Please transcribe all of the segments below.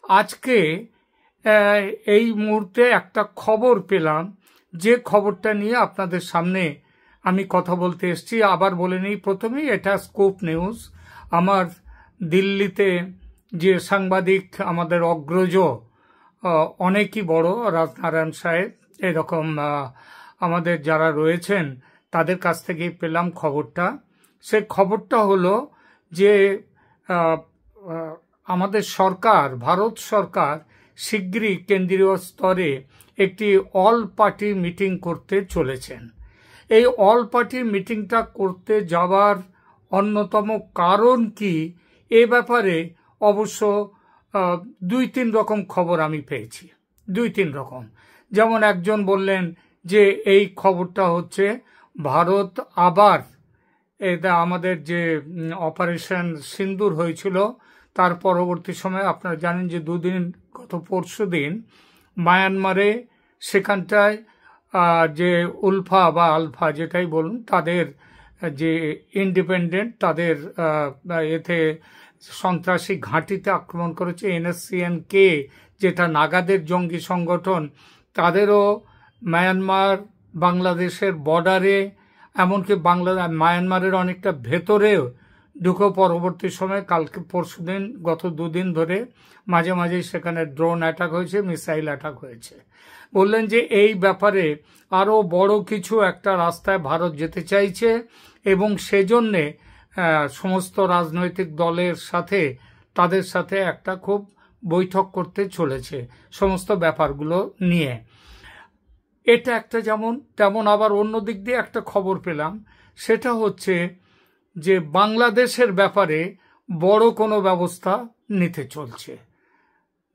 আজকে এই মুহূর্তে একটা খবর পেলাম, যে খবরটা নিয়ে আপনাদের সামনে আমি কথা বলতে এসেছি। আবার বলে নিই প্রথমেই, এটা স্কুপ নিউজ। আমার দিল্লিতে যে সাংবাদিক, আমাদের অগ্রজ অনেকই বড়, রাজনারায়ণ সাহেব, এরকম আমাদের যারা রয়েছেন তাদের কাছ থেকেই পেলাম খবরটা। সে খবরটা হলো যে আমাদের সরকার, ভারত সরকার শিগগিরই কেন্দ্রীয় স্তরে একটি অল পার্টি মিটিং করতে চলেছেন। এই অল পার্টি মিটিংটা করতে যাওয়ার অন্যতম কারণ কি, এ ব্যাপারে অবশ্য 2-3 রকম খবর আমি পেয়েছি, 2-3 রকম। যেমন একজন বললেন যে এই খবরটা হচ্ছে ভারত আবার, এটা আমাদের যে অপারেশন সিন্দুর হয়েছিল তার পরবর্তী সময়ে আপনারা জানেন যে গত পরশুদিন মায়ানমারে, সেখানটায় যে উলফা বা আলফা যেটাই বলুন, তাদের যে ইন্ডিপেন্ডেন্ট, তাদের এতে সন্ত্রাসী ঘাঁটিতে আক্রমণ করেছে। NSCN-K, যেটা নাগাদের জঙ্গি সংগঠন, তাদেরও মায়ানমার বাংলাদেশের বর্ডারে, এমনকি মায়ানমারের অনেকটা ভেতরেও ঢুকে পরবর্তী সময় কালকে পরশুদিন, গত 2 দিন ধরে মাঝে মাঝেই সেখানে ড্রোন অ্যাটাক হয়েছে, মিসাইল অ্যাটাক হয়েছে। বললেন যে এই ব্যাপারে আরও বড় কিছু একটা রাস্তায় ভারত যেতে চাইছে এবং সেজন্যে সমস্ত রাজনৈতিক দলের সাথে, তাদের সাথে একটা খুব বৈঠক করতে চলেছে সমস্ত ব্যাপারগুলো নিয়ে। এটা একটা যেমন, তেমন আবার অন্য দিক দিয়ে একটা খবর পেলাম, সেটা হচ্ছে যে বাংলাদেশের ব্যাপারে বড় কোনো ব্যবস্থা নিতে চলছে,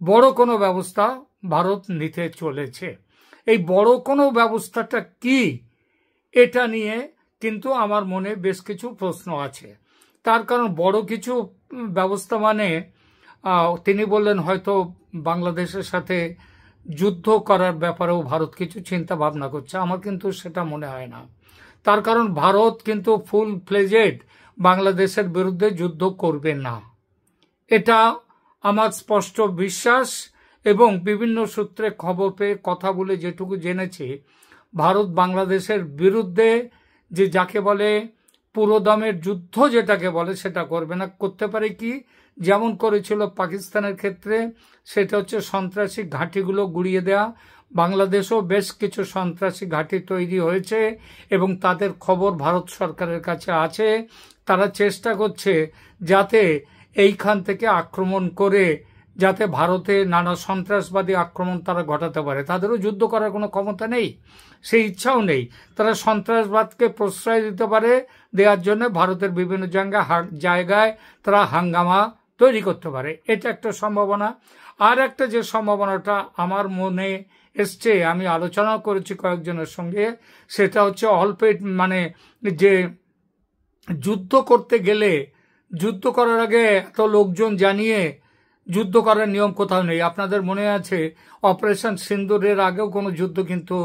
বড় কোনো ব্যবস্থা ভারত নিতে চলেছে। এই বড় কোনো ব্যবস্থাটা কি, এটা নিয়ে কিন্তু আমার মনে বেশ কিছু প্রশ্ন আছে। তার কারণ বড় কিছু ব্যবস্থা মানে তিনি বললেন হয়তো বাংলাদেশের সাথে যুদ্ধ করার ব্যাপারেও ভারত কিছু চিন্তা ভাবনা করছে। আমার কিন্তু সেটা মনে হয় না। তার কারণ ভারত কিন্তু ফুল ফ্লেজেড বাংলাদেশের বিরুদ্ধে যুদ্ধ করবে না, এটা আমার স্পষ্ট বিশ্বাস। এবং বিভিন্ন সূত্রে খবর পেয়ে, কথা বলে যেটুকু জেনেছি, ভারত বাংলাদেশের বিরুদ্ধে যে যাকে বলে পুরোদমের যুদ্ধ যেটাকে বলে, সেটা করবে না। করতে পারে কি, যেমন করেছিল পাকিস্তানের ক্ষেত্রে, সেটা হচ্ছে সন্ত্রাসী ঘাঁটিগুলো গুড়িয়ে দেয়া। বাংলাদেশেও বেশ কিছু সন্ত্রাসী ঘাঁটি তৈরি হয়েছে এবং তাদের খবর ভারত সরকারের কাছে আছে। তারা চেষ্টা করছে যাতে এইখান থেকে আক্রমণ করে, যাতে ভারতে নানা সন্ত্রাসবাদী আক্রমণ তারা ঘটাতে পারে। তাদেরও যুদ্ধ করার কোনো ক্ষমতা নেই, সেই ইচ্ছাও নেই। তারা সন্ত্রাসবাদকে প্রশ্রয় দিতে পারে, দেওয়ার জন্য ভারতের বিভিন্ন জায়গায় তারা হাঙ্গামা তৈরি করতে পারে। এটা একটা সম্ভাবনা। আর একটা যে সম্ভাবনাটা আমার মনে এসছে, আমি আলোচনা করেছি কয়েকজনের সঙ্গে, সেটা হচ্ছে মানে যে যুদ্ধ করতে গেলে, যুদ্ধ করার আগে এত লোকজন জানিয়ে যুদ্ধ করার নিয়ম কোথাও নেই। আপনাদের মনে আছে অপারেশন সিন্দুরের আগেও কোনো যুদ্ধ কিন্তু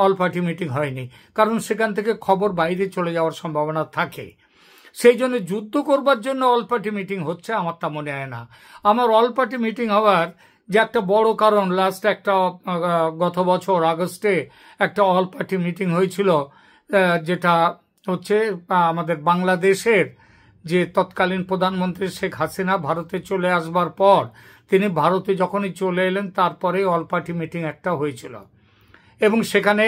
অল পার্টি মিটিং হয়নি, কারণ সেখান থেকে খবর বাইরে চলে যাওয়ার সম্ভাবনা থাকে। সেই জন্য যুদ্ধ করবার জন্য অল পার্টি মিটিং হচ্ছে আমার তা মনে হয় না। আমার অল পার্টি মিটিং হওয়ার যে একটা বড় কারণ, লাস্ট একটা গত বছর আগস্টে একটা অল পার্টি মিটিং হয়েছিল, যেটা হচ্ছে আমাদের বাংলাদেশের যে তৎকালীন প্রধানমন্ত্রী শেখ হাসিনা ভারতে চলে আসবার পর, তিনি ভারতে যখনই চলে এলেন তারপরে অল পার্টি মিটিং একটা হয়েছিল এবং সেখানে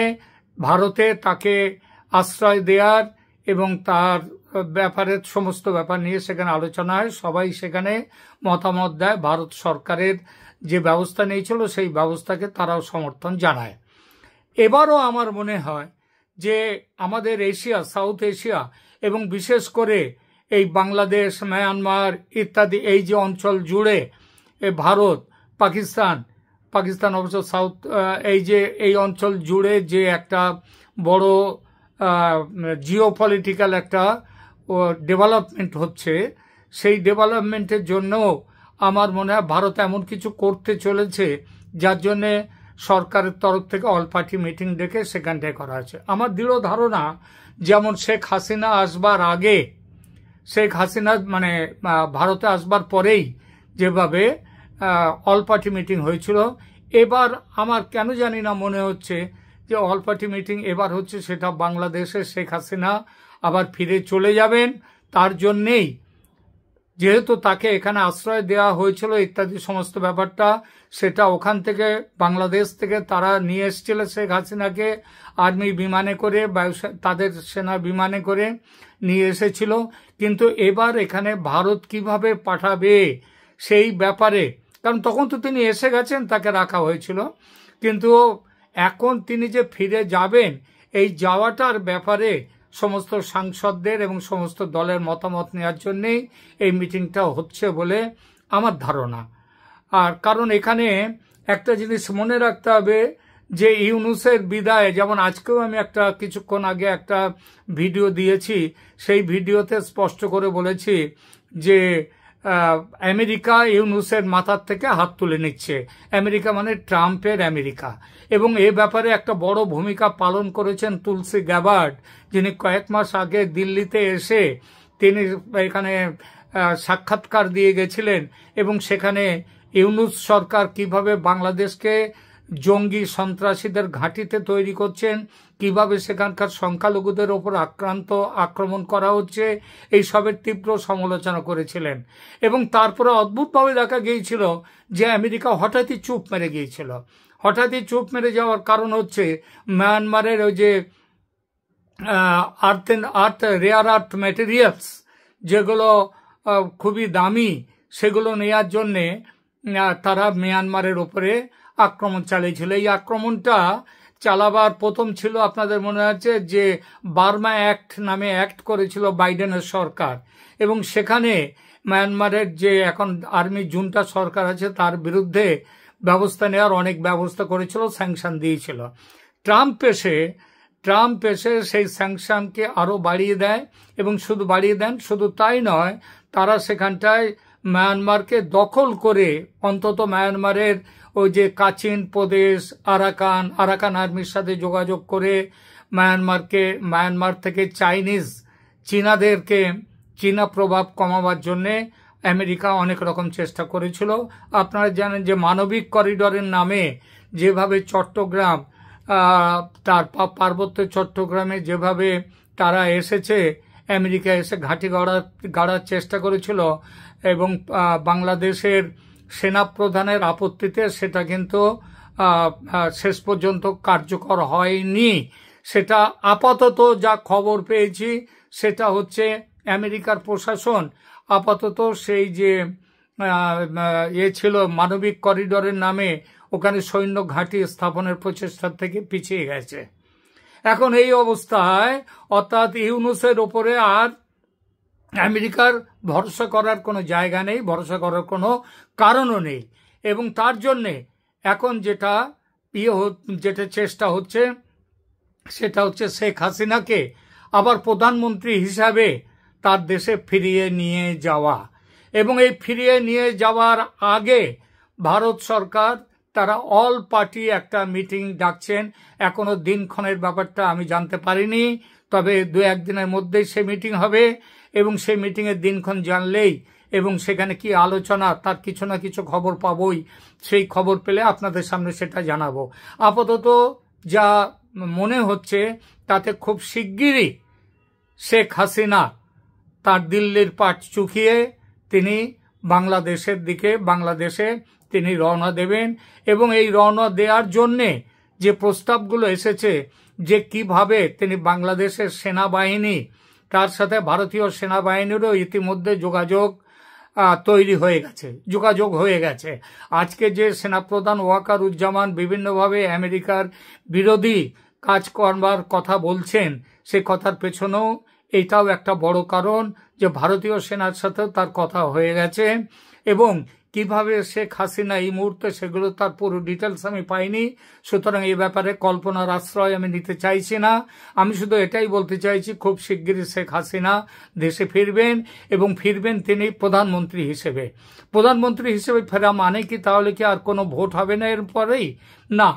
ভারতে তাকে আশ্রয় দেওয়ার এবং তার ব্যাপারে সমস্ত ব্যাপার নিয়ে সেখানে আলোচনা হয়। সবাই সেখানে মতামত দেয়। ভারত সরকারের যে ব্যবস্থা নিয়েছিল সেই ব্যবস্থাকে তারাও সমর্থন জানায়। এবারও আমার মনে হয় যে আমাদের এশিয়া, সাউথ এশিয়া এবং বিশেষ করে এই বাংলাদেশ, মায়ানমার ইত্যাদি এই যে অঞ্চল জুড়ে ভারত, পাকিস্তান অবশ্য সাউথ, এই অঞ্চল জুড়ে যে একটা বড় জিওপলিটিক্যাল একটা ডেভেলপমেন্ট হচ্ছে, সেই ডেভেলপমেন্টের জন্য আমার মনে হয় ভারত এমন কিছু করতে চলেছে যার জন্যে সরকারের তরফ থেকে অল পার্টি মিটিং ডেকে সেখানটায় করা হয়েছে। আমার দৃঢ় ধারণা, যেমন শেখ হাসিনা আসবার আগে, শেখ হাসিনা মানে ভারতে আসবার পরেই যেভাবে অল পার্টি মিটিং হয়েছিল। এবার আমার কেন জানি না মনে হচ্ছে যে অল পার্টি মিটিং এবার হচ্ছে সেটা বাংলাদেশে শেখ হাসিনা আবার ফিরে চলে যাবেন, তার জন্যেই যেহেতু তাকে এখানে আশ্রয় দেওয়া হয়েছিল ইত্যাদি সমস্ত ব্যাপারটা, সেটা ওখান থেকে বাংলাদেশ থেকে তারা নিয়ে এসেছিল শেখ হাসিনাকে আর্মি বিমানে করে, তাদের সেনা বিমানে করে নিয়ে এসেছিল। কিন্তু এবার এখানে ভারত কিভাবে পাঠাবে সেই ব্যাপারে, কারণ তখন তো তিনি এসে গেছেন, তাকে রাখা হয়েছিল, কিন্তু এখন তিনি যে ফিরে যাবেন এই যাওয়াটার ব্যাপারে সমস্ত সাংসদদের এবং সমস্ত দলের মতামত নেওয়ার জন্যেই এই মিটিংটা হচ্ছে বলে আমার ধারণা। আর কারণ এখানে একটা জিনিস মনে রাখতে হবে যে ইউনূসের বিদায়, যেমন আজকেও আমি একটা কিছুক্ষণ আগে একটা ভিডিও দিয়েছি, সেই ভিডিওতে স্পষ্ট করে বলেছি যে আমেরিকা ইউনূসের মাথার থেকে হাত তুলে নিচ্ছে। আমেরিকা মানে ট্রাম্পের আমেরিকা। এবং এ ব্যাপারে একটা বড় ভূমিকা পালন করেছেন তুলসী গ্যাবার্ড, যিনি কয়েক মাস আগে দিল্লিতে এসে তিনি এখানে সাক্ষাৎকার দিয়ে গেছিলেন এবং সেখানে ইউনূস সরকার কিভাবে বাংলাদেশকে জঙ্গি সন্ত্রাসীদের ঘাঁটিতে তৈরি করছেন, কিভাবে সেখানকার সংখ্যালঘুদের ওপর আক্রমণ করা হচ্ছে, এই সবের তীব্র সমালোচনা করেছিলেন। এবং তারপরে অদ্ভুতভাবে দেখা গিয়েছিল যে আমেরিকা হঠাৎই চুপ মেরে গিয়েছিল। হঠাৎই চুপ মেরে যাওয়ার কারণ হচ্ছে মায়ানমারের ওই যে রেয়ার আর্থ ম্যাটেরিয়ালস যেগুলো খুবই দামি, সেগুলো নেয়ার জন্যে তারা মিয়ানমারের ওপরে আক্রমণ চালিয়েছিল। এই আক্রমণটা চালাবার প্রথম ছিল, আপনাদের মনে আছে যে বার্মা অ্যাক্ট নামে অ্যাক্ট করেছিল বাইডেনের সরকার, এবং সেখানে মায়ানমারের যে এখন আর্মি জুন্টা সরকার আছে তার বিরুদ্ধে ব্যবস্থা নেওয়ার অনেক ব্যবস্থা করেছিল, স্যাংশন দিয়েছিল। ট্রাম্প এসে সেই স্যাংশনকে আরও বাড়িয়ে দেয়, এবং শুধু বাড়িয়ে দেন, শুধু তাই নয়, তারা সেখানটায় মায়ানমারকে দখল করে, অন্তত মায়ানমারের ওই যে কাচিন প্রদেশ আরাকান আর্মির সাথে যোগাযোগ করে মায়ানমার থেকে চীনা প্রভাব কমাবার জন্যে আমেরিকা অনেক রকম চেষ্টা করেছিল। আপনারা জানেন যে মানবিক করিডোরের নামে যেভাবে চট্টগ্রাম, তার পার্বত্য চট্টগ্রামে যেভাবে তারা এসেছে, আমেরিকা এসে ঘাঁটি গাড়ার চেষ্টা করেছিল, এবং বাংলাদেশের সেনাপ্রধানের আপত্তিতে সেটা কিন্তু শেষ পর্যন্ত কার্যকর হয়নি। সেটা আপাতত যা খবর পেয়েছি সেটা হচ্ছে আমেরিকার প্রশাসন আপাতত সেই যে ছিল মানবিক করিডোরের নামে ওখানে সৈন্য ঘাঁটি স্থাপনের প্রচেষ্টা থেকে পিছিয়ে গেছে। এখন এই অবস্থায় অর্থাৎ ইউনূসের ওপরে আর আমেরিকার ভরসা করার কোনো জায়গা নেই, ভরসা করার কোনো কারণও নেই। এবং তার জন্যে এখন যেটা চেষ্টা হচ্ছে সেটা হচ্ছে শেখ হাসিনাকে আবার প্রধানমন্ত্রী হিসাবে তার দেশে ফিরিয়ে নিয়ে যাওয়া। এবং এই ফিরিয়ে নিয়ে যাওয়ার আগে ভারত সরকার তারা অল পার্টি একটা মিটিং ডাকছেন। এখনো দিনক্ষণের ব্যাপারটা আমি জানতে পারিনি, তবে 2-1 দিনের মধ্যেই সে মিটিং হবে, এবং সেই মিটিংয়ের দিনক্ষণ জানলেই এবং সেখানে কি আলোচনা তার কিছু না কিছু খবর পাবই। সেই খবর পেলে আপনাদের সামনে সেটা জানাবো। আপাতত যা মনে হচ্ছে তাতে খুব শিগগিরই শেখ হাসিনা তার দিল্লির পাট চুকিয়ে তিনি বাংলাদেশে তিনি রওনা দেবেন। এবং এই রওনা দেওয়ার জন্যে যে প্রস্তাবগুলো এসেছে যে কিভাবে তিনি বাংলাদেশের সেনাবাহিনী তার সাথে ভারতীয় সেনাবাহিনীরও ইতিমধ্যে যোগাযোগ হয়ে গেছে। আজকে যে সেনাপ্রধান ওয়াকারুজ্জামান বিভিন্নভাবে আমেরিকার বিরোধী কাজ করবার কথা বলছেন, সে কথার পেছনেও এইটাও একটা বড় কারণ যে ভারতীয় সেনার সাথেও তার কথা হয়ে গেছে। এবং কিভাবে শেখ হাসিনা এই মুহূর্তে, সেগুলো তার পুরো ডিটেলস আমি পাইনি, সুতরাং এই ব্যাপারে কল্পনার আশ্রয় আমি নিতে চাইছি না। আমি শুধু এটাই বলতে চাইছি খুব শিগগিরই শেখ হাসিনা দেশে ফিরবেন, এবং ফিরবেন তিনি প্রধানমন্ত্রী হিসেবে ফেরা মানে কি তাহলে কি আর কোনো ভোট হবে না এর পরেই? না,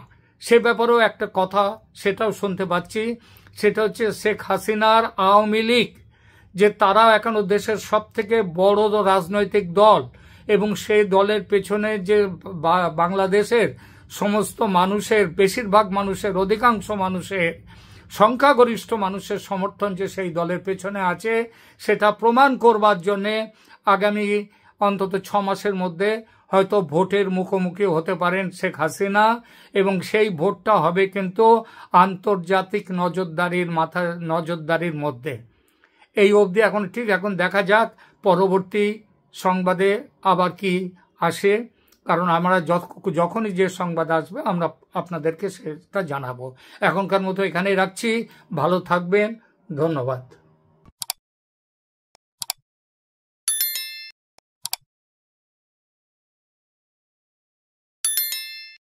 সে ব্যাপারেও একটা কথা সেটাও শুনতে পাচ্ছি, সেটা হচ্ছে শেখ হাসিনার আওয়ামী লীগ যে তারা এখনো দেশের সব থেকে বড় রাজনৈতিক দল, এবং সেই দলের পেছনে যে বাংলাদেশের সমস্ত মানুষের, বেশিরভাগ মানুষের, অধিকাংশ মানুষের, সংখ্যাগরিষ্ঠ মানুষের সমর্থন যে সেই দলের পেছনে আছে, সেটা প্রমাণ করবার জন্যে আগামী অন্তত 6 মাসের মধ্যে হয়তো ভোটের মুখোমুখি হতে পারেন শেখ হাসিনা, এবং সেই ভোটটা হবে কিন্তু আন্তর্জাতিক নজরদারির মধ্যে। এই অবধি এখন দেখা যাক পরবর্তী সংবাদে আবার কি আসে, কারণ আমরা যখনই যে সংবাদ আসবে আমরা আপনাদেরকে সেটা জানাবো। এখনকার মতো এখানেই রাখছি, ভালো থাকবেন, ধন্যবাদ।